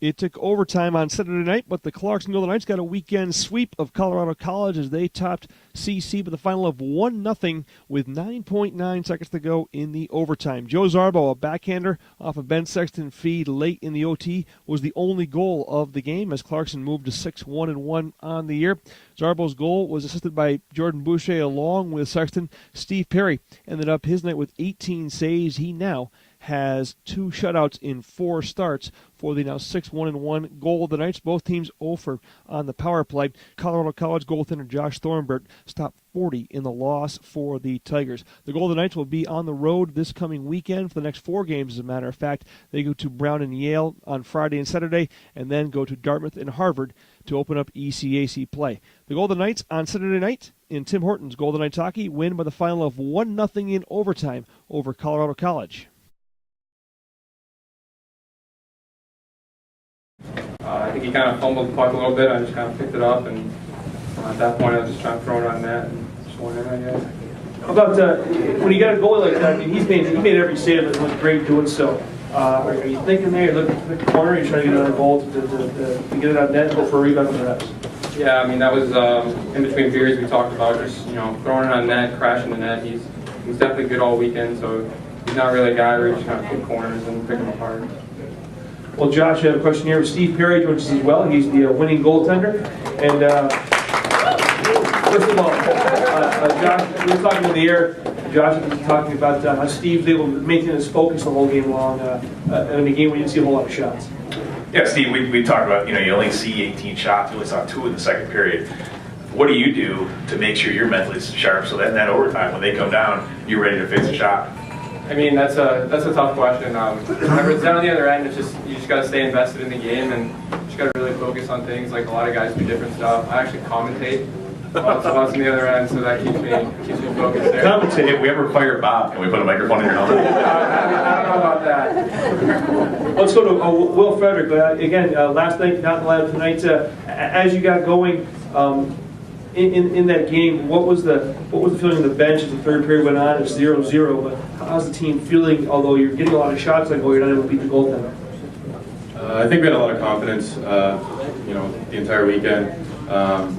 It took overtime on Saturday night, but the Clarkson Golden Knights got a weekend sweep of Colorado College as they topped CC with a final of 1-0 with 9.9 seconds to go in the overtime. Joe Zarbo, a backhander off a Ben Sexton feed late in the OT, was the only goal of the game as Clarkson moved to 6-1-1 on the year. Zarbo's goal was assisted by Jordan Boucher along with Sexton. Steve Perry ended up his night with 18 saves. He now has 2 shutouts in 4 starts for the now 6-1-1 Golden Knights. Both teams 0 on the power play. Colorado College goaltender Josh Thornbert stopped 40 in the loss for the Tigers. The Golden Knights will be on the road this coming weekend for the next 4 games, as a matter of fact. They go to Brown and Yale on Friday and Saturday, and then go to Dartmouth and Harvard to open up ECAC play. The Golden Knights on Saturday night in Tim Hortons Golden Knights hockey win by the final of 1-0 in overtime over Colorado College. I think he kind of fumbled the puck a little bit. I just kind of picked it up, and at that point I was just trying to throw it on net and just went in, I guess. How about when you got a goalie like that? I mean, he made every save and looked great doing so. Are you thinking there, look at the corner, you're trying to get another goal to get it on net and go for a rebound perhaps? Yeah, I mean, that was in between periods we talked about, just throwing it on net, crashing the net. He's definitely good all weekend, so he's not really a guy where you just kind of pick corners and pick them apart. Well, Josh, I have a question here. Steve Perry joins us as well. He's the winning goaltender. And first of all, Josh, we were talking in the air. Josh was talking about how Steve's able to maintain his focus the whole game long in a game where you didn't see a whole lot of shots. Yeah, Steve, we talked about, you only see 18 shots. You only saw 2 in the second period. What do you do to make sure you're mentally sharp so that in that overtime, when they come down, you're ready to face a shot? I mean, that's a tough question. Whenever it's down on the other end, you just got to stay invested in the game and you just got to really focus on things. Like a lot of guys do different stuff. I actually commentate while it's on the other end, so that keeps me focused there. Commentate. If we ever fire Bob, can we put a microphone in your helmet? I don't know about that. Let's go to Will Frederick. But again, last night, not the tonight. As you got going. In that game, what was the feeling on the bench as the third period went on? It's 0-0, but how's the team feeling? Although you're getting a lot of shots on goal, you're not able to beat the goaltender. I think we had a lot of confidence, the entire weekend. I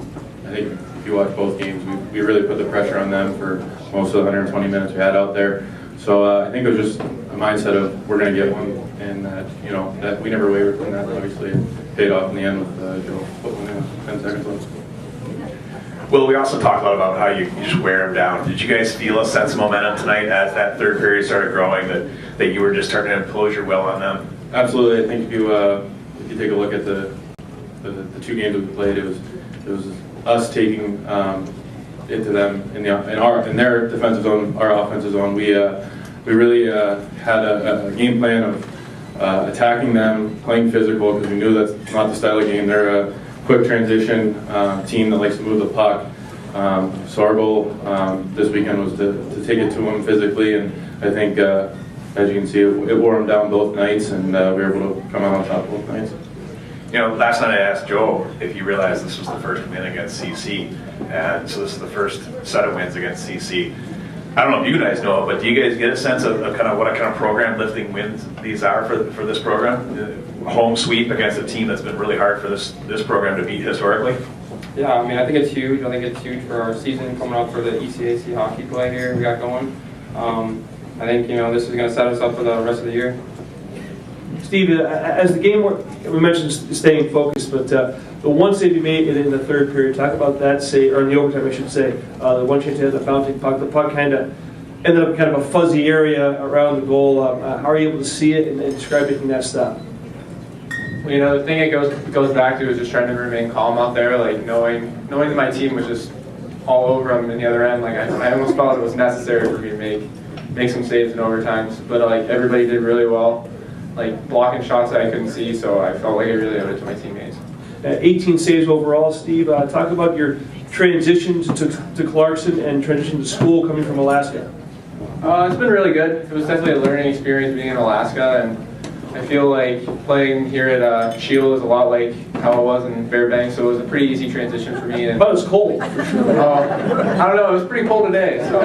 think if you watch both games, we really put the pressure on them for most of the 120 minutes we had out there. So I think it was just a mindset of we're going to get one, and that we never wavered from that. Obviously, it paid off in the end with Joe putting in 10 seconds left. Well, we also talked a lot about how you just wear them down. Did you guys feel a sense of momentum tonight as that third period started growing, that you were just starting to impose your will on them? Absolutely. I think if you take a look at the 2 games we played, it was us taking it to them in their defensive zone, our offensive zone. We really had a game plan of attacking them, playing physical, because we knew that's not the style of game. They're a quick transition team that likes to move the puck. So our goal this weekend was to take it to them physically, and I think, as you can see, it wore them down both nights, and we were able to come out on top both nights. Last night I asked Joe if he realized this was the first win against CC, and so this is the first set of wins against CC. I don't know if you guys know, but do you guys get a sense of kind of what kind of program lifting wins these are for this program? Home sweep against a team that's been really hard for this program to beat historically? Yeah, I mean, I think it's huge. I think it's huge for our season coming up for the ECAC hockey play here we got going. I think, this is going to set us up for the rest of the year. Steve, as the game we mentioned staying focused, but the one save you made in the third period, talk about that save, or in the overtime I should say, the one chance you had the bouncing puck. The puck kind of ended up kind of a fuzzy area around the goal. How are you able to see it and describe making that stop? Well, the thing it goes back to is just trying to remain calm out there, like knowing that my team was just all over them in the other end. Like I almost felt it was necessary for me to make some saves in overtimes, but everybody did really well, like blocking shots that I couldn't see. So I felt like I really owed it to my teammates. 18 saves overall, Steve. Talk about your transition to Clarkson and transition to school coming from Alaska. It's been really good. It was definitely a learning experience being in Alaska, and I feel like playing here at Shield is a lot like how it was in Fairbanks, so it was a pretty easy transition for me. But it was cold, for sure. I don't know, it was pretty cold today. So.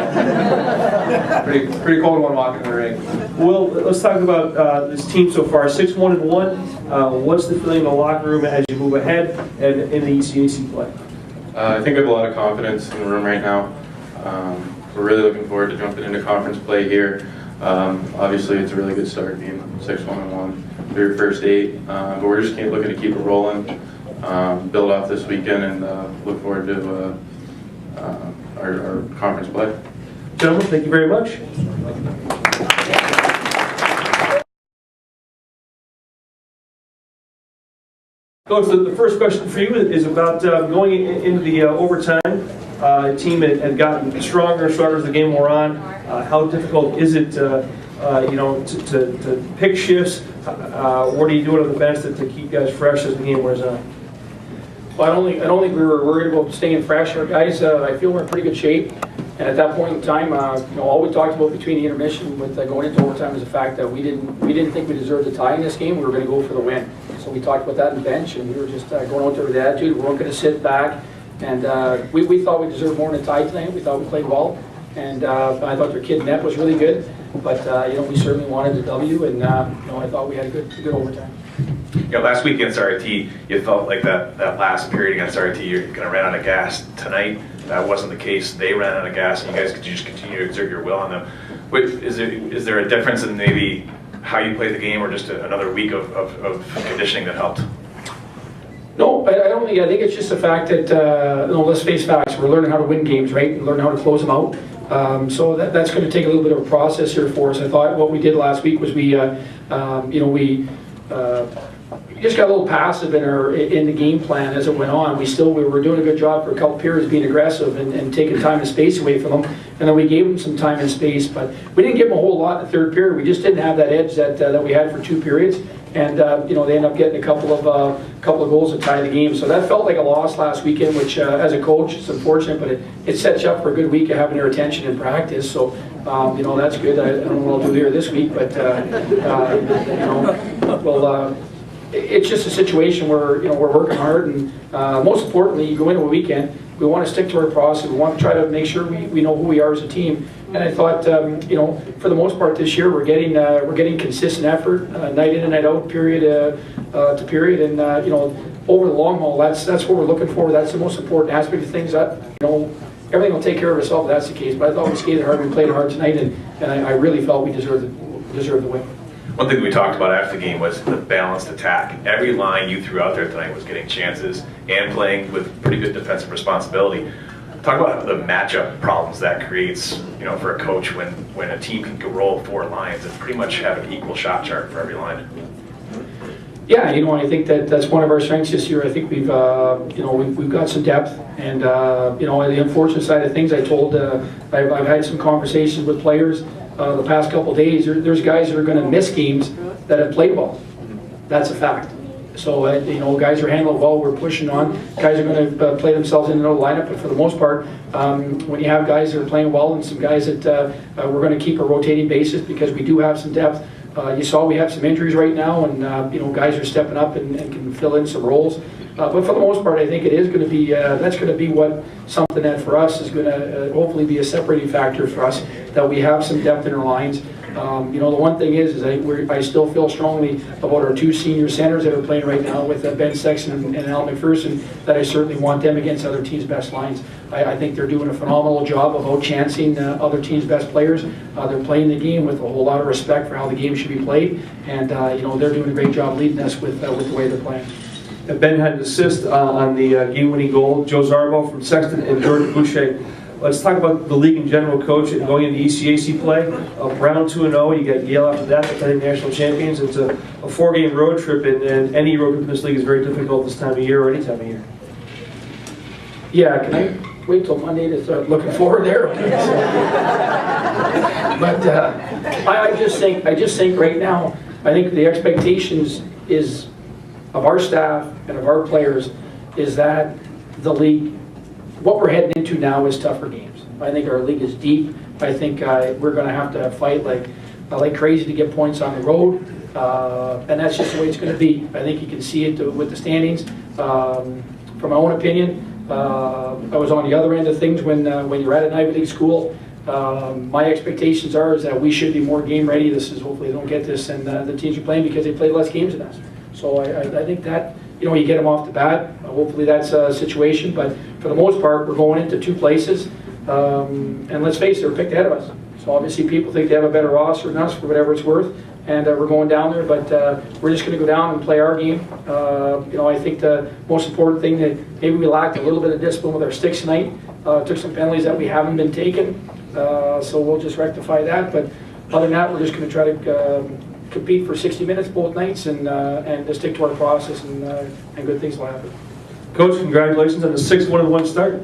pretty cold one walking in the ring. Well, let's talk about this team so far. 6-1-1. What's the feeling in the locker room as you move ahead and in the ECAC play? I think we have a lot of confidence in the room right now. We're really looking forward to jumping into conference play here. Obviously, it's a really good start being 6-1-1 for your first 8, but we're just looking to keep it rolling, build off this weekend, and look forward to our conference play. Gentlemen, thank you very much. Coach, the first question for you is about going into the overtime. The team had gotten stronger and stronger as the game wore on. How difficult is it, to pick shifts? What do you do on the bench to keep guys fresh as the game wears on? Well, I don't think we were worried about staying fresh. Our guys, I feel we're in pretty good shape. And at that point in time, all we talked about between the intermission with going into overtime is the fact that we didn't think we deserved a tie in this game. We were going to go for the win. So we talked about that in the bench, and we were just going out there with the attitude. We weren't going to sit back. And we thought we deserved more than a tie tonight. We thought we played well. And I thought their kid net was really good. But, we certainly wanted the W, and, I thought we had a good overtime. Last week against RT, you felt like that last period against RT, you kind of ran out of gas. Tonight, that wasn't the case. They ran out of gas, and you guys could just continue to exert your will on them. Is there a difference in maybe how you played the game, or just another week of conditioning that helped? No, I don't think. I think it's just the fact that let's face facts. We're learning how to win games, right? And learn how to close them out. So that's going to take a little bit of a process here for us. I thought what we did last week was we just got a little passive in the game plan as it went on. We were doing a good job for a couple periods being aggressive and taking time and space away from them, and then we gave them some time and space, but we didn't give them a whole lot in the third period. We just didn't have that edge that we had for 2 periods, and they ended up getting a couple of goals to tie the game. So that felt like a loss last weekend, which as a coach it's unfortunate, but it sets you up for a good week of having their attention in practice. So that's good. I don't know what I'll do here this week, but it's just a situation where we're working hard, and most importantly, you go into a weekend, we want to stick to our process. We want to try to make sure we know who we are as a team. And I thought, for the most part this year, we're getting consistent effort, night in and night out, period to period, and over the long haul, that's what we're looking for. That's the most important aspect of things. That everything will take care of itself if that's the case. But I thought we skated hard, we played hard tonight, and I really felt we deserved the win. One thing we talked about after the game was the balanced attack. Every line you threw out there tonight was getting chances and playing with pretty good defensive responsibility. Talk about the matchup problems that creates, for a coach when a team can roll 4 lines and pretty much have an equal shot chart for every line. Yeah, I think that's one of our strengths this year. I think we've got some depth, and the unfortunate side of things, I've had some conversations with players the past couple of days. There's guys that are going to miss games that have played well. That's a fact. So guys are handling well. We're pushing on. Guys are going to play themselves into the lineup, but for the most part, when you have guys that are playing well and some guys that we're going to keep a rotating basis because we do have some depth. You saw we have some injuries right now, and guys are stepping up and can fill in some roles. But for the most part, I think it is going to be that's going to be something that for us is going to hopefully be a separating factor for us, that we have some depth in our lines. The one thing is I still feel strongly about our 2 senior centers that are playing right now with Ben Sexton and Al McPherson, that I certainly want them against other teams' best lines. I think they're doing a phenomenal job of out-chancing other teams' best players. They're playing the game with a whole lot of respect for how the game should be played, and they're doing a great job leading us with the way they're playing. Ben had an assist on the game-winning goal. Joe Zarbo from Sexton and Jordan Boucher. Let's talk about the league in general, Coach, and going into ECAC play. Round 2-0, you get Yale after that, defending national champions. It's a 4-game road trip, and any road trip in this league is very difficult this time of year or any time of year. Yeah, can I wait till Monday to start looking forward there? But I just think right now, I think the expectations is of our staff and of our players is that the league, what we're heading into now is tougher games. I think our league is deep. I think we're going to have to fight like crazy to get points on the road, and that's just the way it's going to be. I think you can see it with the standings. From my own opinion, I was on the other end of things when you're at an Ivy League school. My expectations are is that we should be more game ready. This is hopefully they don't get this, and the teams are playing because they played less games than us. So I think that you get them off the bat. Hopefully that's a situation, but for the most part, we're going into two places, and let's face it, they're picked ahead of us. So obviously people think they have a better roster than us for whatever it's worth, and we're going down there, but we're just going to go down and play our game. I think the most important thing that maybe we lacked a little bit of discipline with our sticks tonight. Took some penalties that we haven't been taking, so we'll just rectify that. But other than that, we're just going to try to compete for 60 minutes both nights and just stick to our process, and good things will happen. Coach, congratulations on the 6-1-1 start.